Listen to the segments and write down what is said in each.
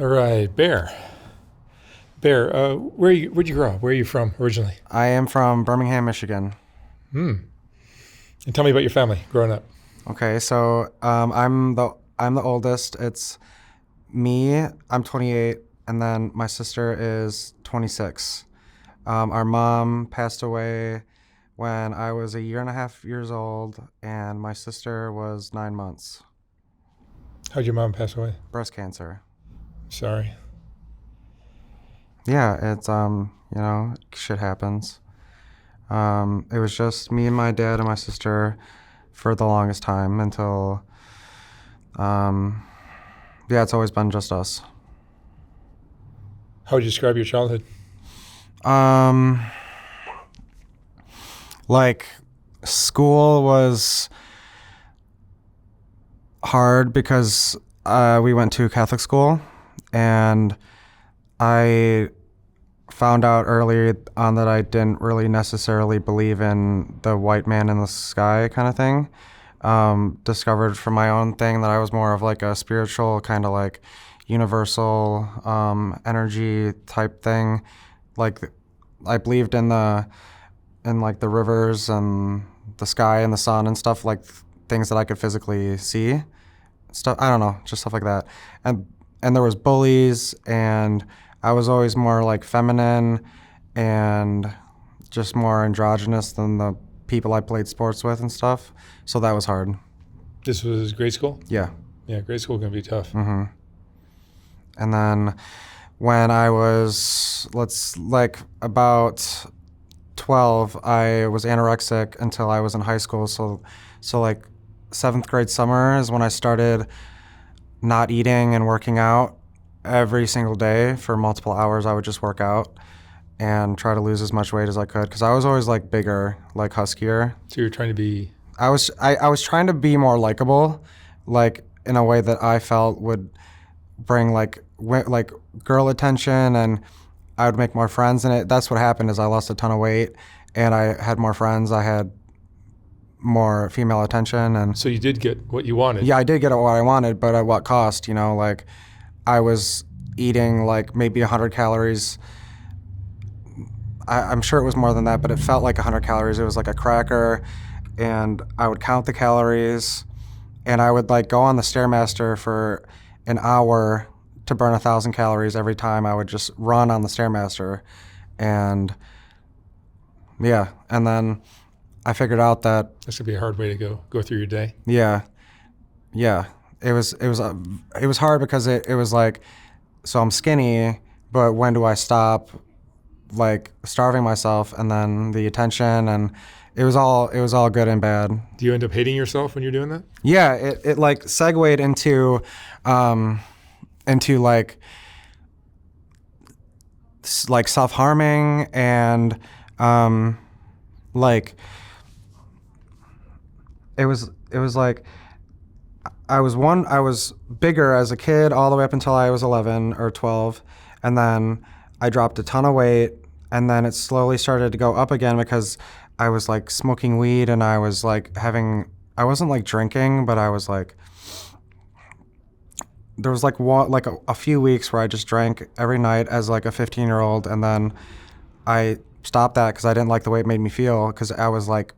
All right, Bear. Bear, where'd you grow up? Where are you from originally? I am from Birmingham, Michigan. Hmm. And tell me about your family growing up. Okay, so I'm the oldest. It's me. I'm 28, and then my sister is 26. Our mom passed away when I was a year and a half years old, and my sister was 9 months. How'd your mom pass away? Breast cancer. Sorry. Yeah, it's shit happens. It was just me and my dad and my sister for the longest time until, yeah, it's always been just us. How would you describe your childhood? Um, like school was hard because we went to Catholic school, and I found out early on that I didn't really necessarily believe in the white man in the sky kind of thing. Discovered from my own thing that I was more of like a spiritual kind of like universal energy type thing. Like I believed in like the rivers and the sky and the sun and stuff, like things that I could physically see. Stuff, I don't know, just stuff like that. And there was bullies, and I was always more like feminine and just more androgynous than the people I played sports with and stuff. So that was hard. This was grade school? Yeah. Yeah, grade school can be tough. hmm And then when I was, about 12, I was anorexic until I was in high school. So like seventh grade summer is when I started not eating and working out every single day for multiple hours. I would just work out and try to lose as much weight as I could because I was always like bigger, like huskier. So you're trying to be. I was trying to be more likable, like in a way that I felt would bring like girl attention, and I would make more friends. And that's what happened is I lost a ton of weight, and I had more friends. I had more female attention, and So you did get what you wanted. yeah, I did get what I wanted, but at what cost? Like I was eating like maybe 100 calories. I'm sure it was more than that, but it felt like 100 calories. It was like a cracker, and I would count the calories, and I would like go on the Stairmaster for an hour to burn 1,000 calories every time. I would just run on the Stairmaster, and yeah, and then I figured out that This could be a hard way to go through your day. yeah, yeah, it was hard because it was like, so I'm skinny, but when do I stop like starving myself? And then the attention, and it was all good and bad. Do you end up hating yourself when you're doing that? Yeah, it like segued into like self-harming, and like it was like I was bigger as a kid all the way up until I was 11 or 12, and then I dropped a ton of weight, and then it slowly started to go up again because I was like smoking weed, and I was like I wasn't like drinking, but I was like, there was like a few weeks where I just drank every night as like a 15-year-old, and then I stopped that because I didn't like the way it made me feel, because I was like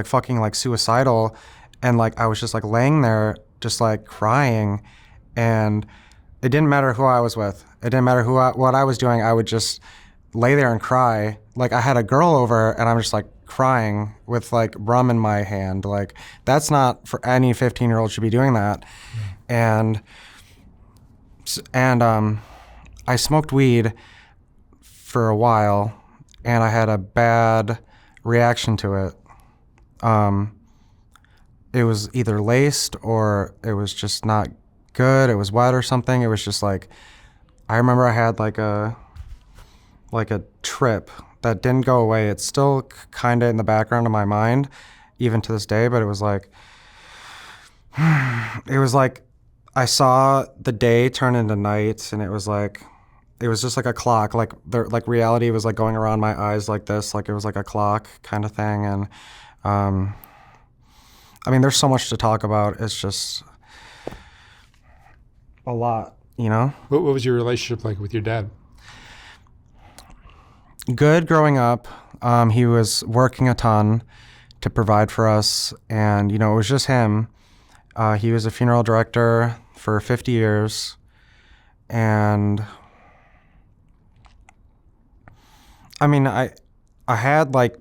fucking like suicidal, and like I was just like laying there just like crying, and it didn't matter who I was with. It didn't matter what I was doing. I would just lay there and cry. Like I had a girl over, and I'm just like crying with like rum in my hand. Like that's not for any 15-year-old should be doing that. And I smoked weed for a while, and I had a bad reaction to it. It was either laced or it was just not good. It was wet or something. It was just like, I remember I had like a trip that didn't go away. It's still kind of in the background of my mind, even to this day. But it was like I saw the day turn into night, and it was just like a clock. Like reality was like going around my eyes like this. Like it was like a clock kind of thing. And I mean, there's so much to talk about. It's just a lot. you know. What was your relationship like with your dad? Good growing up. He was working a ton to provide for us, and it was just him. He was a funeral director for 50 years, and I mean, I had like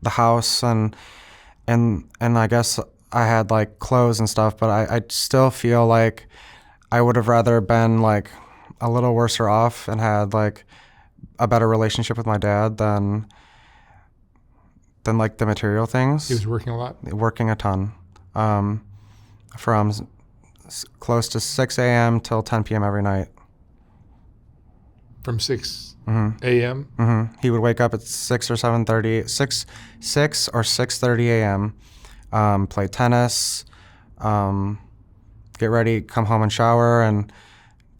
the house and I guess I had like clothes and stuff, but I still feel like I would have rather been like a little worse off and had like a better relationship with my dad than like the material things. He was working a lot? Working a ton. From close to 6 a.m. till 10 p.m. every night. From 6 a.m.? Mm-hmm. He would wake up at 6 or 7:30, 6 or 6:30 a.m., play tennis, get ready, come home and shower, and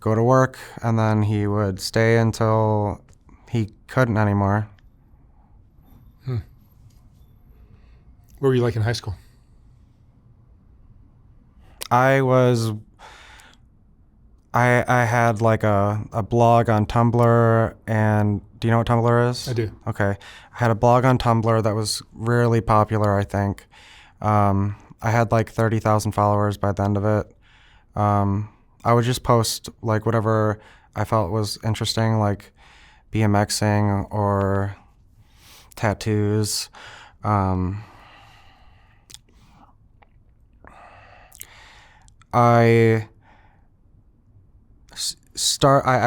go to work, and then he would stay until he couldn't anymore. What were you like in high school? I had like a blog on Tumblr, and do you know what Tumblr is? I do. Okay. I had a blog on Tumblr that was really popular, I think. I had like 30,000 followers by the end of it. I would just post like whatever I felt was interesting, like BMXing or tattoos. I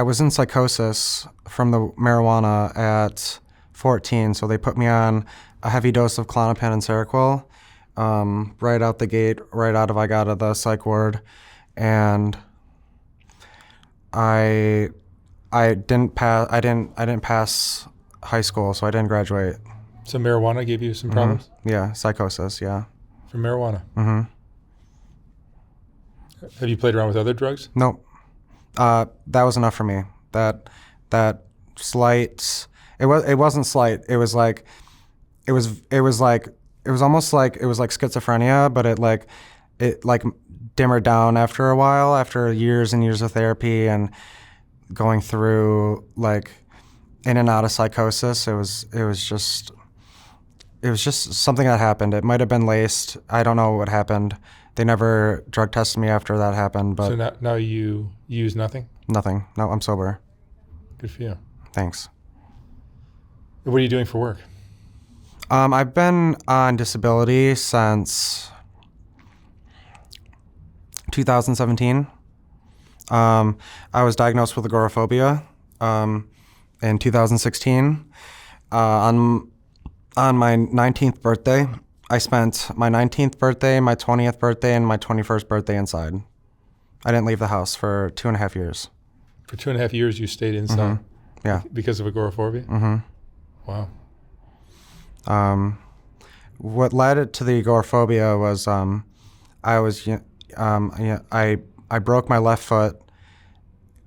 was in psychosis from the marijuana at 14, so they put me on a heavy dose of Klonopin and Seroquel right out the gate, right out of the psych ward, and I didn't pass high school, so I didn't graduate. So marijuana gave you some problems? Yeah, psychosis, yeah. From marijuana? Mm-hmm. Have you played around with other drugs? Nope. That was enough for me. That slight. It wasn't slight. It was almost like schizophrenia, but it dimmered down after a while, after years and years of therapy and going through like in and out of psychosis. It was just something that happened. It might have been laced. I don't know what happened. They never drug tested me after that happened. But so now you use nothing? Nothing. No, I'm sober. Good for you. Thanks. What are you doing for work? I've been on disability since 2017. I was diagnosed with agoraphobia in 2016. On my 19th birthday, I spent my 19th birthday, my 20th birthday, and my 21st birthday inside. I didn't leave the house for 2.5 years. For 2.5 years, you stayed inside? Mm-hmm. Yeah. Because of agoraphobia? Mm-hmm. Wow. What led it to the agoraphobia was I broke my left foot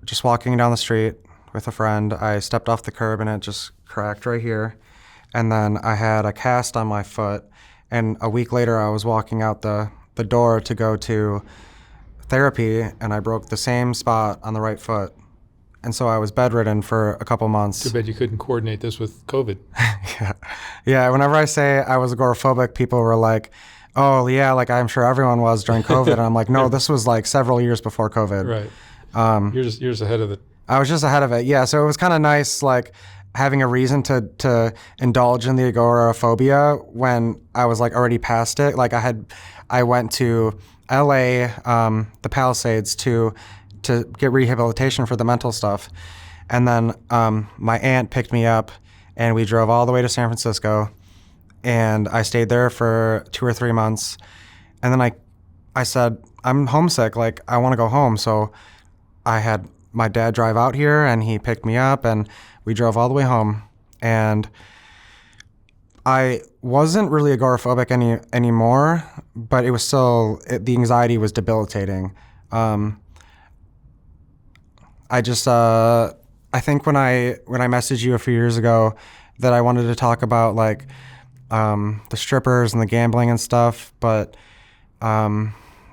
just walking down the street with a friend. I stepped off the curb and it just cracked right here. And then I had a cast on my foot. And a week later, I was walking out the door to go to therapy, and I broke the same spot on the right foot. And so I was bedridden for a couple months. Too bad you couldn't coordinate this with COVID. Yeah. Whenever I say I was agoraphobic, people were like, oh, yeah, like I'm sure everyone was during COVID. And I'm like, no, this was like several years before COVID. Right. You're just ahead of it. I was just ahead of it. Yeah. So it was kind of nice, like having a reason to indulge in the agoraphobia when I was like already past it. Like I went to LA, the Palisades to get rehabilitation for the mental stuff. And then my aunt picked me up and we drove all the way to San Francisco, and I stayed there for 2 or 3 months. And then I said, I'm homesick, like I want to go home. So I had my dad drive out here and he picked me up and we drove all the way home. And I wasn't really agoraphobic anymore, but it was still, the anxiety was debilitating. I think when I messaged you a few years ago that I wanted to talk about like the strippers and the gambling and stuff, but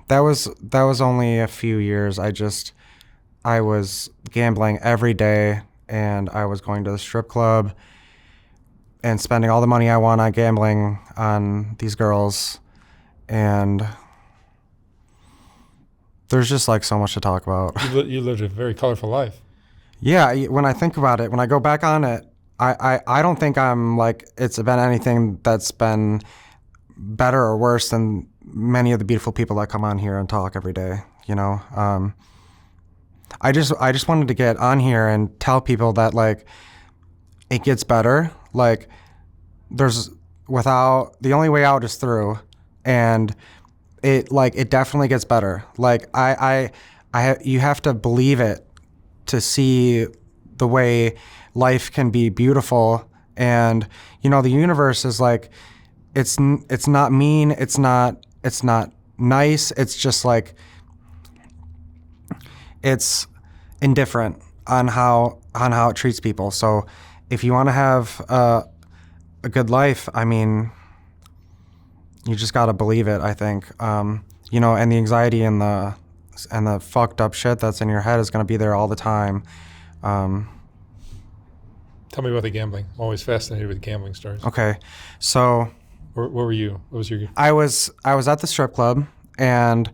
That was only a few years. I was gambling every day, and I was going to the strip club and spending all the money I won on gambling on these girls. And there's just like so much to talk about. You lived a very colorful life. Yeah, when I think about it, when I go back on it, I don't think I'm like it's been anything that's been better or worse than many of the beautiful people that come on here and talk every day. You know, I just wanted to get on here and tell people that like it gets better. Like the only way out is through, and it definitely gets better. Like you have to believe it to see the way life can be beautiful. And you know, the universe is like it's not mean, it's not nice, it's just like it's indifferent on how it treats people. So if you want to have a good life, I mean, you just got to believe it, I think. You know, and the anxiety and the fucked up shit that's in your head is going to be there all the time. Tell me about the gambling. I'm always fascinated with gambling stories. Okay. So where were you? What was your... I was at the strip club, and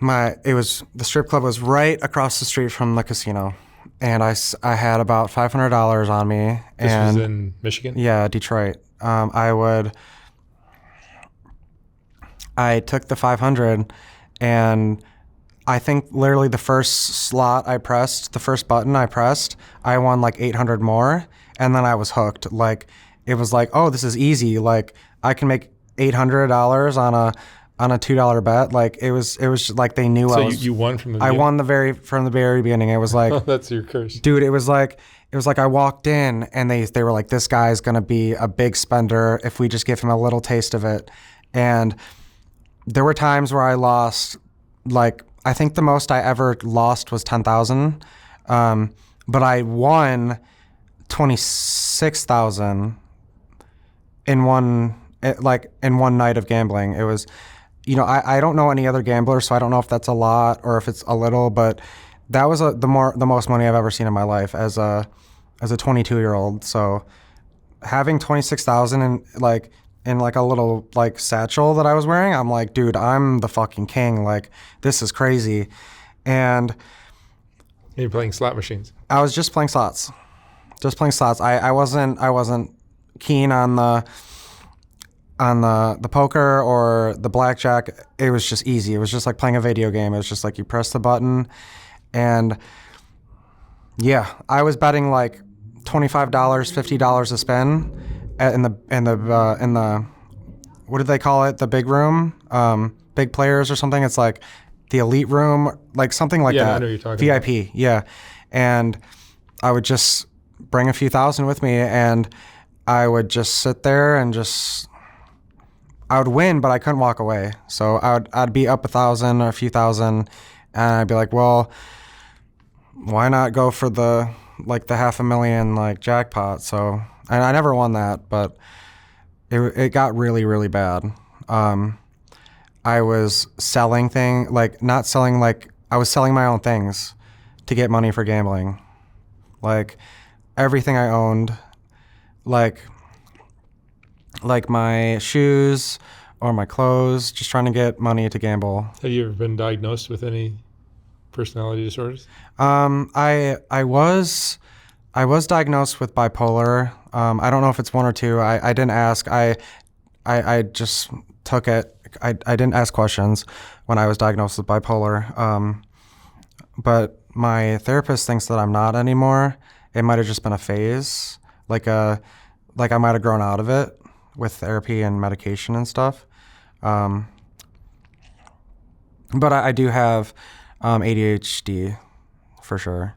the strip club was right across the street from the casino, and I had about $500 on me. This and was in Michigan? Yeah, Detroit. I took the 500, and I think literally the first button I pressed, I won like 800 more, and then I was hooked. Like, it was like, oh, this is easy. Like, I can make $800 on a $2 bet. Like, it was just like they knew so you won from the beginning? I won from the very beginning. It was like, oh, that's your curse. Dude, it was like I walked in and they were like, this guy's gonna be a big spender if we just give him a little taste of it. And there were times where I lost, like, I think the most I ever lost was 10,000. But I won 26,000 in one night of gambling. It was, you know, I don't know any other gambler, so I don't know if that's a lot or if it's a little, but that was the most money I've ever seen in my life as a 22-year-old. So having 26,000 in like a little like satchel that I was wearing, I'm like, dude, I'm the fucking king. Like, this is crazy. And you're playing slot machines. I was just playing slots. I wasn't keen on the poker or the blackjack. It was just easy. It was just like playing a video game. It was just like you press the button, and yeah, I was betting like $25, $50 a spin in the what do they call it? The big room, big players or something. It's like the elite room, like something like that. Yeah, I know what you're talking about. VIP, yeah. And I would just bring a few thousand with me, and I would just sit there and I would win, but I couldn't walk away. So I'd be up 1,000 or a few thousand, and I'd be like, well, why not go for the $500,000 like jackpot? So, and I never won that, but it got really, really bad. I was selling I was selling my own things to get money for gambling. Like, everything I owned, like my shoes or my clothes, just trying to get money to gamble. Have you ever been diagnosed with any personality disorders? I was diagnosed with bipolar. I don't know if it's one or two. I didn't ask. I just took it. I didn't ask questions when I was diagnosed with bipolar. But my therapist thinks that I'm not anymore. It might have just been a phase, like I might have grown out of it with therapy and medication and stuff. But I do have ADHD for sure.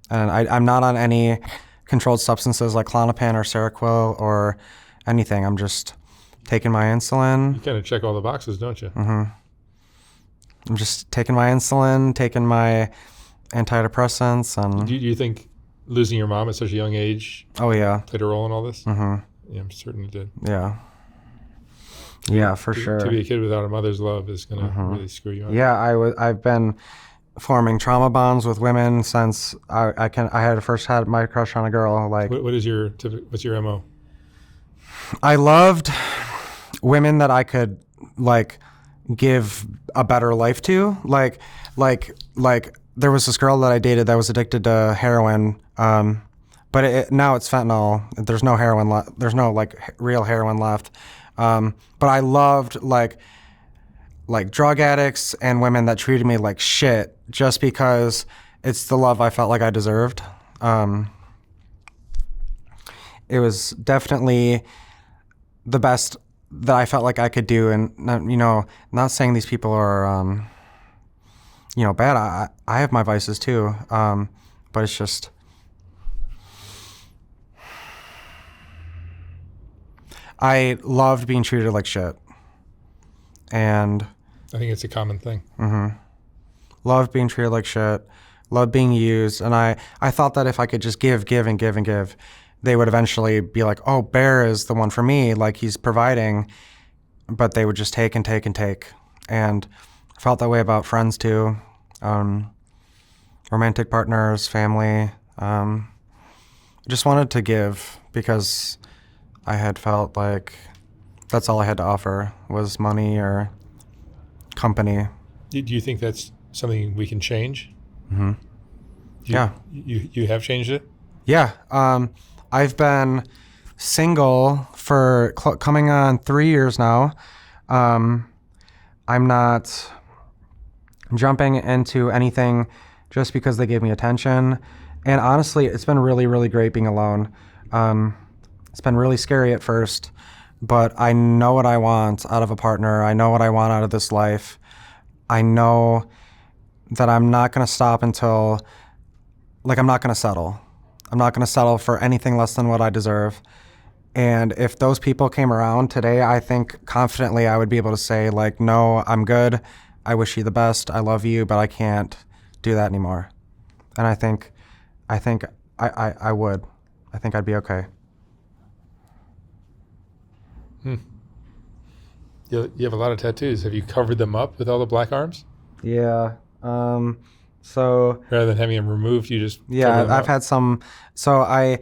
And I'm not on any controlled substances like Klonopin or Seroquel or anything. I'm just taking my insulin. You kind of check all the boxes, don't you? Mm-hmm. I'm just taking my insulin, taking my antidepressants. And do you think losing your mom at such a young age played a role in all this? Mm-hmm. Yeah, I'm certain it did. Yeah. Yeah, for To sure. be a kid without a mother's love is going to really screw you up. Yeah, I've been forming trauma bonds with women since I had first had my crush on a girl. Like, What's your MO? I loved women that I could like give a better life to. Like there was this girl that I dated that was addicted to heroin. But now it's fentanyl. There's no heroin left. There's no like real heroin left. But I loved like drug addicts and women that treated me like shit just because it's the love I felt like I deserved. It was definitely the best that I felt like I could do. And, not saying these people are, bad. I have my vices too. But it's just, I loved being treated like shit. And I think it's a common thing. loved being treated like shit, loved being used. And I thought that if I could just give, they would eventually be like, oh, Bear is the one for me. Like, he's providing. But they would just take and take and take. And I felt that way about friends too. Romantic partners, family. I just wanted to give because I had felt like that's all I had to offer was money or company. Do you think that's something we can change? Yeah. You have changed it? Yeah. I've been single for coming on 3 years now. I'm not jumping into anything just because they gave me attention. And honestly, it's been really, really great being alone. It's been really scary at first, but I know what I want out of a partner. I know what I want out of this life. I know that I'm not going to stop until, I'm not going to settle. I'm not going to settle for anything less than what I deserve. And if those people came around today, I think confidently I would be able to say, no, I'm good. I wish you the best. I love you, but I can't do that anymore. And I think I would. I think I'd be okay. You have a lot of tattoos. Have you covered them up with all the black arms? Yeah. So rather than having them removed, you just I've had some. So I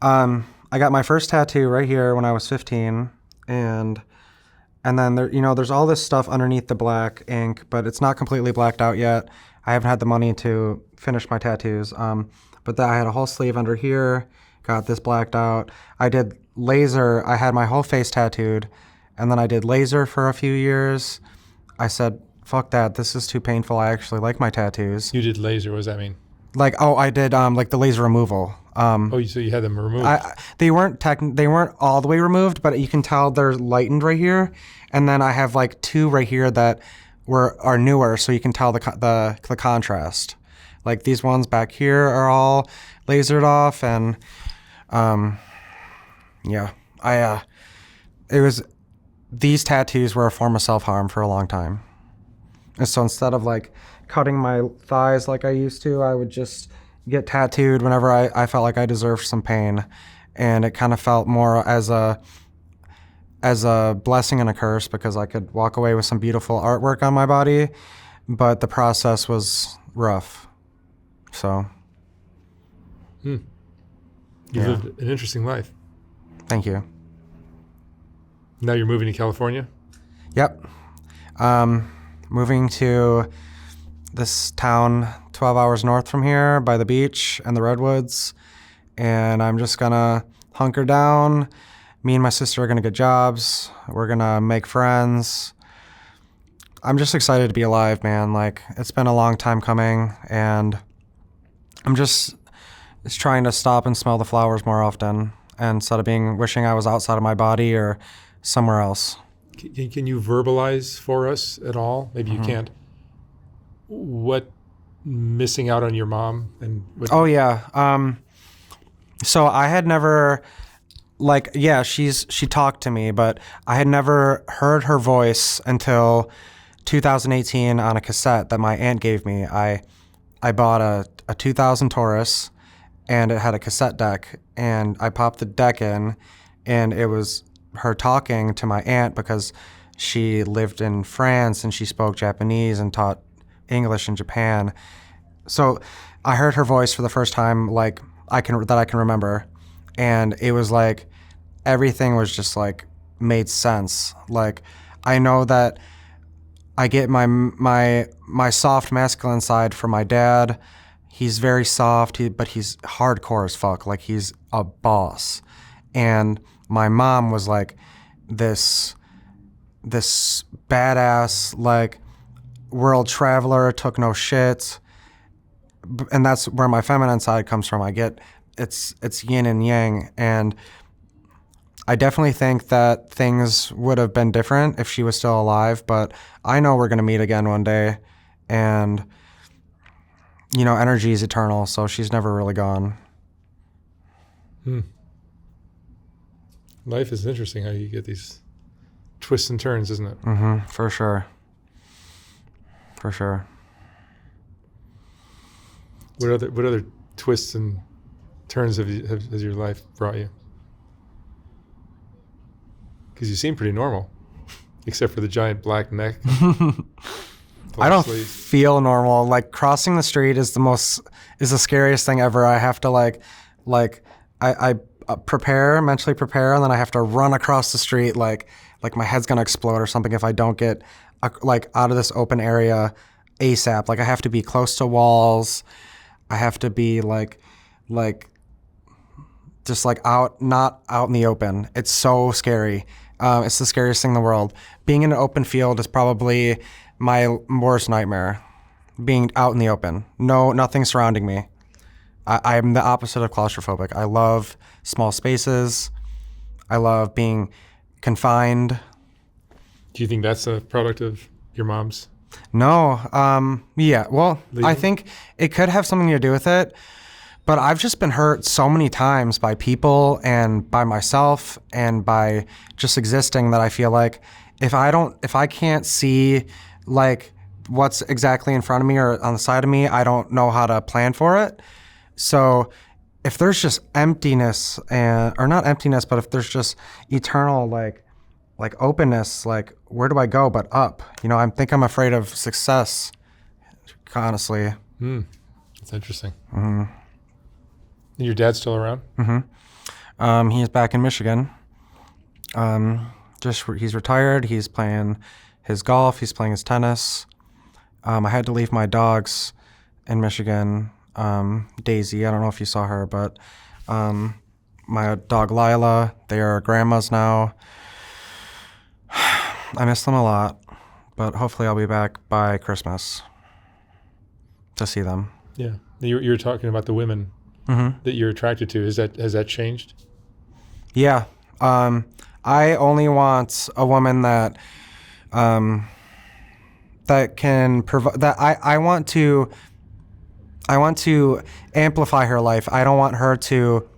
got my first tattoo right here when I was 15, and then there's all this stuff underneath the black ink, but it's not completely blacked out yet. I haven't had the money to finish my tattoos. But I had a whole sleeve under here, got this blacked out. I did laser. I had my whole face tattooed, and then I did laser for a few years. I said, fuck that. This is too painful. I actually like my tattoos. You did laser. What does that mean? I did the laser removal. So you had them removed? They weren't all the way removed, but you can tell they're lightened right here. And then I have two right here that are newer, so you can tell the contrast. Like these ones back here are all lasered off, and these tattoos were a form of self-harm for a long time. And so instead of cutting my thighs like I used to, I would just get tattooed whenever I felt like I deserved some pain. And it kind of felt more as a blessing and a curse because I could walk away with some beautiful artwork on my body, but the process was rough. So. You've lived an interesting life. Thank you. Now you're moving to California? Yep. Moving to this town 12 hours north from here by the beach and the redwoods. And I'm just gonna hunker down. Me and my sister are gonna get jobs. We're gonna make friends. I'm just excited to be alive, man. It's been a long time coming, and I'm just trying to stop and smell the flowers more often instead of wishing I was outside of my body or somewhere else. Can you verbalize for us at all? Maybe you can't. What missing out on your mom and what? Oh yeah. So I had never she talked to me, but I had never heard her voice until 2018 on a cassette that my aunt gave me. I bought a 2000 Taurus, and it had a cassette deck, and I popped the deck in, and it was her talking to my aunt because she lived in France and she spoke Japanese and taught English in Japan. So I heard her voice for the first time, like I can remember, and it was like everything was just like made sense. Like I know that I get my soft masculine side from my dad. He's very soft, but he's hardcore as fuck. Like he's a boss. And my mom was like this badass, like world traveler, took no shit. And that's where my feminine side comes from. I get it's yin and yang, and I definitely think that things would have been different if she was still alive, but I know we're going to meet again one day, and you know, energy is eternal, so she's never really gone. Life is interesting how you get these twists and turns, isn't it? Mm-hmm, for sure. For sure. What other twists and turns has your life brought you? Because you seem pretty normal, except for the giant black neck. I don't feel normal. Like crossing the street is the scariest thing ever. I have to I mentally prepare, and then I have to run across the street like my head's gonna explode or something if I don't get out of this open area ASAP. Like I have to be close to walls. I have to be just not out in the open. It's so scary. It's the scariest thing in the world. Being in an open field is probably my worst nightmare. Being out in the open. Nothing surrounding me. I'm the opposite of claustrophobic. I love small spaces. I love being confined. Do you think that's a product of your mom's? No. Yeah. Well, leaving? I think it could have something to do with it. But I've just been hurt so many times by people and by myself and by just existing that I feel like if I can't see like what's exactly in front of me or on the side of me, I don't know how to plan for it. So if there's just emptiness or not emptiness, but if there's just eternal like openness, like where do I go but up? You know, I think I'm afraid of success, honestly. That's interesting. Mm-hmm. And your dad's still around? Mm-hmm. He's back in Michigan. He's retired. He's playing his golf. He's playing his tennis. I had to leave my dogs in Michigan. Daisy, I don't know if you saw her, but my dog Lila, they are grandmas now. I miss them a lot, but hopefully I'll be back by Christmas to see them. Yeah. You were talking about the women that you're attracted to. Has that changed? Yeah. I only want a woman that can provide. That I want to amplify her life. I don't want her to.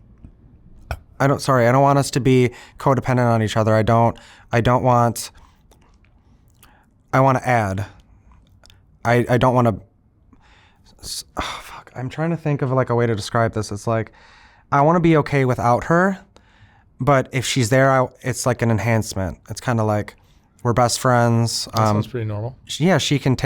I don't want us to be codependent on each other. I want to add. I don't want to. Oh, fuck. I'm trying to think of like a way to describe this. It's like I want to be okay without her, but if she's there, it's like an enhancement. It's kind of like we're best friends. That sounds pretty normal. Yeah, she can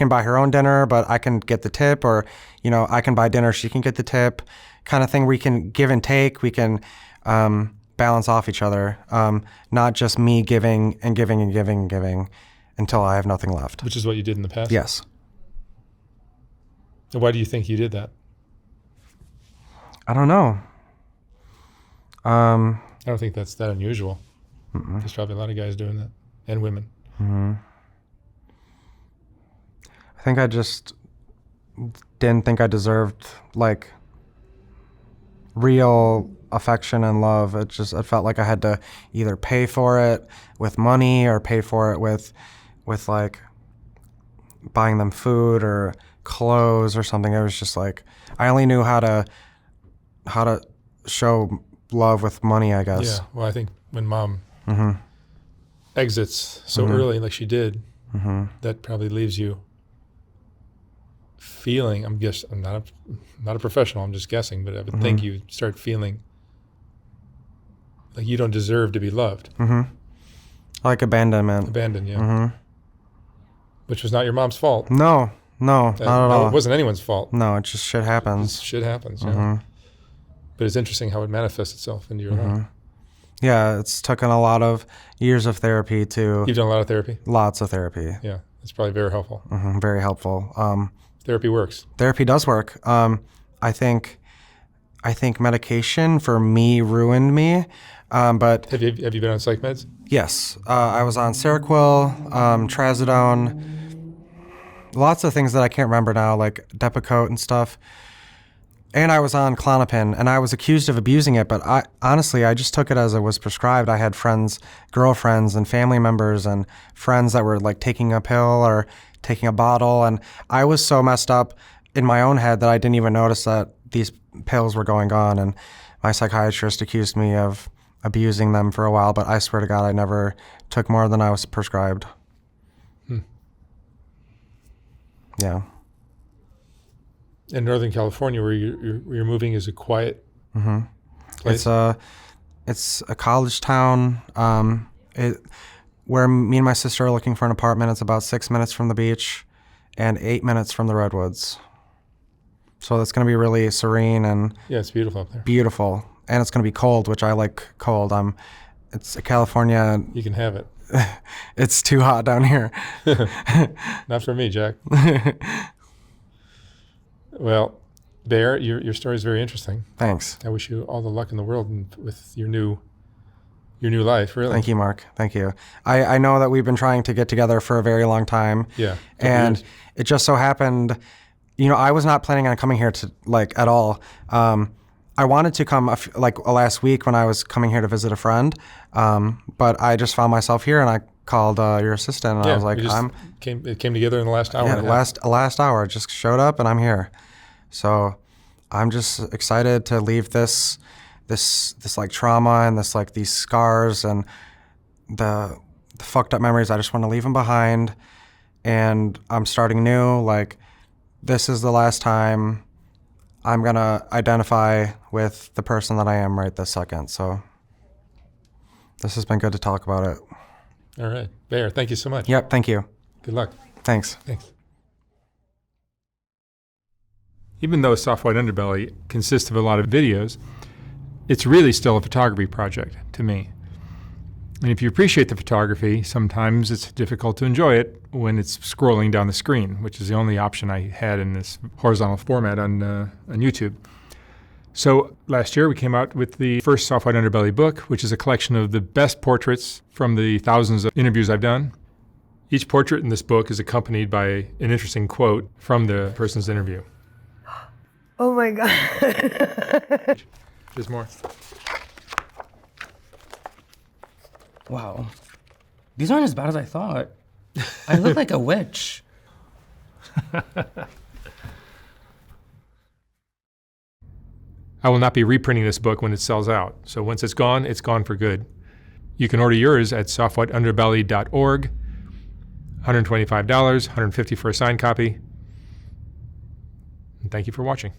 buy her own dinner, but I can get the tip, or I can buy dinner, she can get the tip, kind of thing. We can give and take. We can balance off each other, not just me giving and giving and giving and giving until I have nothing left. Which is what you did in the past? Yes. And why do you think you did that? I don't know. I don't think that's that unusual. There's probably a lot of guys doing that, and women. I think I just didn't think I deserved like real affection and love. It felt like I had to either pay for it with money or pay for it with like buying them food or clothes or something. It was just like I only knew how to show love with money, I guess. Yeah. Well, I think when mom exits so early, like she did, that probably leaves you feeling. I'm not a professional. I'm just guessing, but I would think you start feeling like you don't deserve to be loved. Like abandonment. Abandoned, yeah. Mm-hmm. Which was not your mom's fault. No, not at all. It wasn't anyone's fault. No, it just shit happens. Shit happens, yeah. Mm-hmm. But it's interesting how it manifests itself into your life. Yeah, it's taken a lot of years of therapy to... You've done a lot of therapy? Lots of therapy. Yeah, it's probably very helpful. Very helpful. Therapy works. Therapy does work. I think medication for me ruined me. But Have you been on psych meds? yes, I was on Seroquel, Trazodone, lots of things that I can't remember now, like Depakote and stuff. And I was on Klonopin, and I was accused of abusing it, but honestly, I just took it as it was prescribed. I had friends, girlfriends, and family members, and friends that were like taking a pill or taking a bottle, and I was so messed up in my own head that I didn't even notice that these pills were going on, and my psychiatrist accused me of abusing them for a while, but I swear to God, I never took more than I was prescribed. Yeah. In Northern California, where you're moving, is a quiet place? It's a college town. Where me and my sister are looking for an apartment. It's about 6 minutes from the beach and 8 minutes from the redwoods. So it's going to be really serene and yeah, it's beautiful up there. Beautiful, and it's going to be cold, which I like cold. It's California. You can have it. It's too hot down here. Not for me, Jack. Well, Bear, your story is very interesting. Thanks. I wish you all the luck in the world with your new life, really. Thank you, Mark. Thank you. I know that we've been trying to get together for a very long time. Yeah. And years. It just so happened, I was not planning on coming here at all. I wanted to come last week when I was coming here to visit a friend, but I just found myself here and I called your assistant and I was like, it came together in the last hour. Yeah, last hour, just showed up and I'm here. So I'm just excited to leave this like trauma and this like these scars and the fucked up memories. I just want to leave them behind, and I'm starting new. Like, this is the last time I'm gonna identify with the person that I am right this second. So this has been good to talk about it. All right, Bear, thank you so much. Yep, thank you. Good luck. Thanks. Even though Soft White Underbelly consists of a lot of videos, it's really still a photography project to me. And if you appreciate the photography, sometimes it's difficult to enjoy it when it's scrolling down the screen, which is the only option I had in this horizontal format on YouTube. So last year we came out with the first Soft White Underbelly book, which is a collection of the best portraits from the thousands of interviews I've done. Each portrait in this book is accompanied by an interesting quote from the person's interview. Oh my God. There's more. Wow. These aren't as bad as I thought. I look like a witch. I will not be reprinting this book when it sells out. So once it's gone for good. You can order yours at softwhiteunderbelly.org. $125, $150 for a signed copy. And thank you for watching.